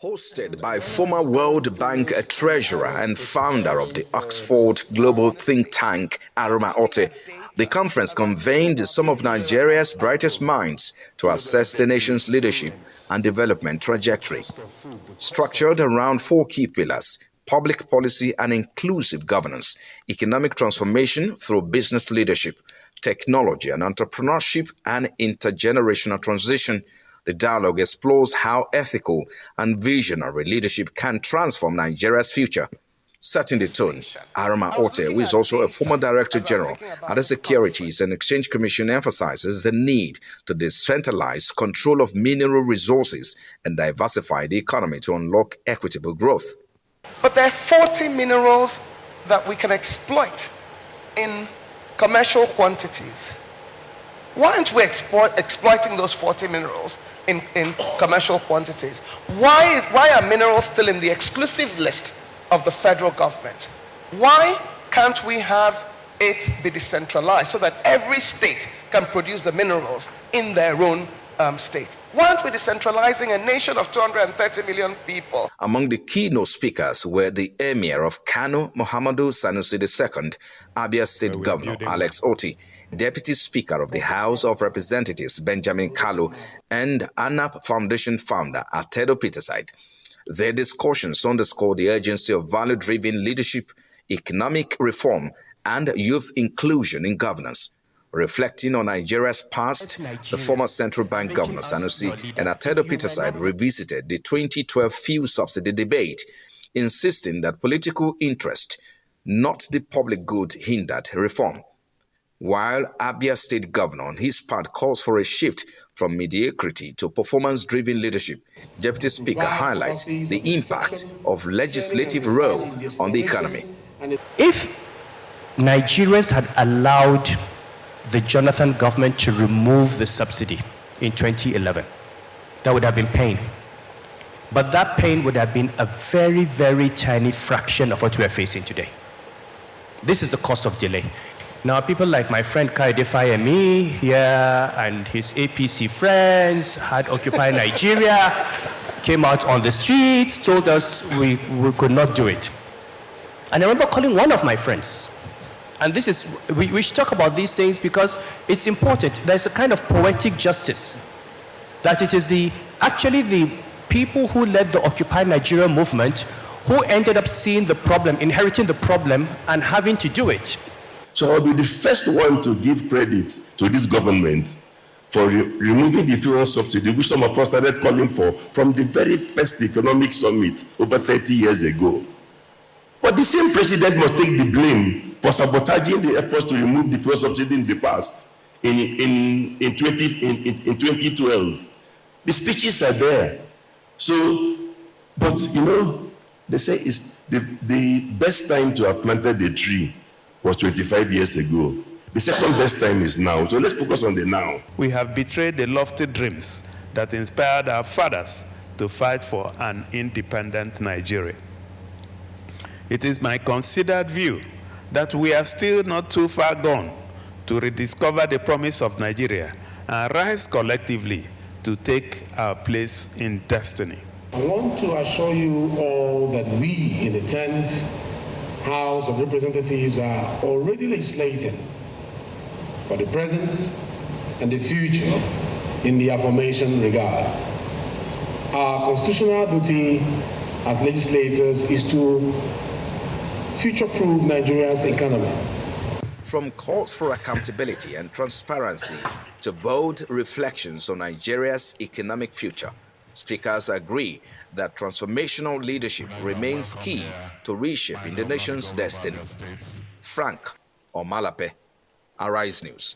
Hosted by former World Bank treasurer and founder of the Oxford global think tank, Otti, the conference convened some of Nigeria's brightest minds to assess the nation's leadership and development trajectory. Structured around four key pillars: public policy and inclusive governance, economic transformation through business leadership, technology and entrepreneurship, and intergenerational transition, the dialogue explores how ethical and visionary leadership can transform Nigeria's future. Setting the tone, Otti, who is also a former Director General at the Securities and Exchange Commission, emphasizes the need to decentralize control of mineral resources and diversify the economy to unlock equitable growth. But there are 40 minerals that we can exploit in commercial quantities. Why aren't we exploiting those 40 minerals in commercial quantities? Why are minerals still in the exclusive list of the federal government? Why can't we have it be decentralized so that every state can produce the minerals in their own state? Why aren't we decentralizing a nation of 230 million people? Among the keynote speakers were the Emir of Kano, Muhammadu Sanusi II, Abia State Governor Alex Otti, Deputy Speaker of the House of Representatives Benjamin Kalu, and ANAP Foundation founder Atedo Peterside. Their discussions underscored the urgency of value-driven leadership, economic reform, and youth inclusion in governance. Reflecting on Nigeria's past, the former central bank governor Sanusi and Atedo Peterside revisited the 2012 fuel subsidy debate, insisting that political interest, not the public good, hindered reform. While Abia State Governor on his part calls for a shift from mediocrity to performance-driven leadership, Deputy Speaker highlights the impact of legislative role on the economy. If Nigerians had allowed the Jonathan government to remove the subsidy in 2011, that would have been pain. But that pain would have been a very, very tiny fraction of what we are facing today. This is the cost of delay. Now, people like my friend Kaide Fayemi here and his APC friends had Occupy Nigeria, came out on the streets, told us we could not do it. And I remember calling one of my friends. And this is, we should talk about these things because it's important. There's a kind of poetic justice. That it is actually the people who led the Occupy Nigeria movement who ended up seeing the problem, inheriting the problem, and having to do it. So I'll be the first one to give credit to this government for removing the fuel subsidy, which some of us started calling for from the very first economic summit over 30 years ago. But the same president must take the blame for sabotaging the efforts to remove the fuel subsidy in the past, in 2012. The speeches are there. So, but you know, they say it's the best time to have planted a tree was 25 years ago. The second best time is now. So let's focus on the now. We have betrayed the lofty dreams that inspired our fathers to fight for an independent Nigeria. It is my considered view that we are still not too far gone to rediscover the promise of Nigeria and rise collectively to take our place in destiny. I want to assure you all that we in the 10th House of Representatives are already legislating for the present and the future in the aforementioned regard. Our constitutional duty as legislators is to future-proof Nigeria's economy. From calls for accountability and transparency to bold reflections on Nigeria's economic future, speakers agree that transformational leadership remains key to reshaping the nation's destiny. Frank Omalape, Arise News.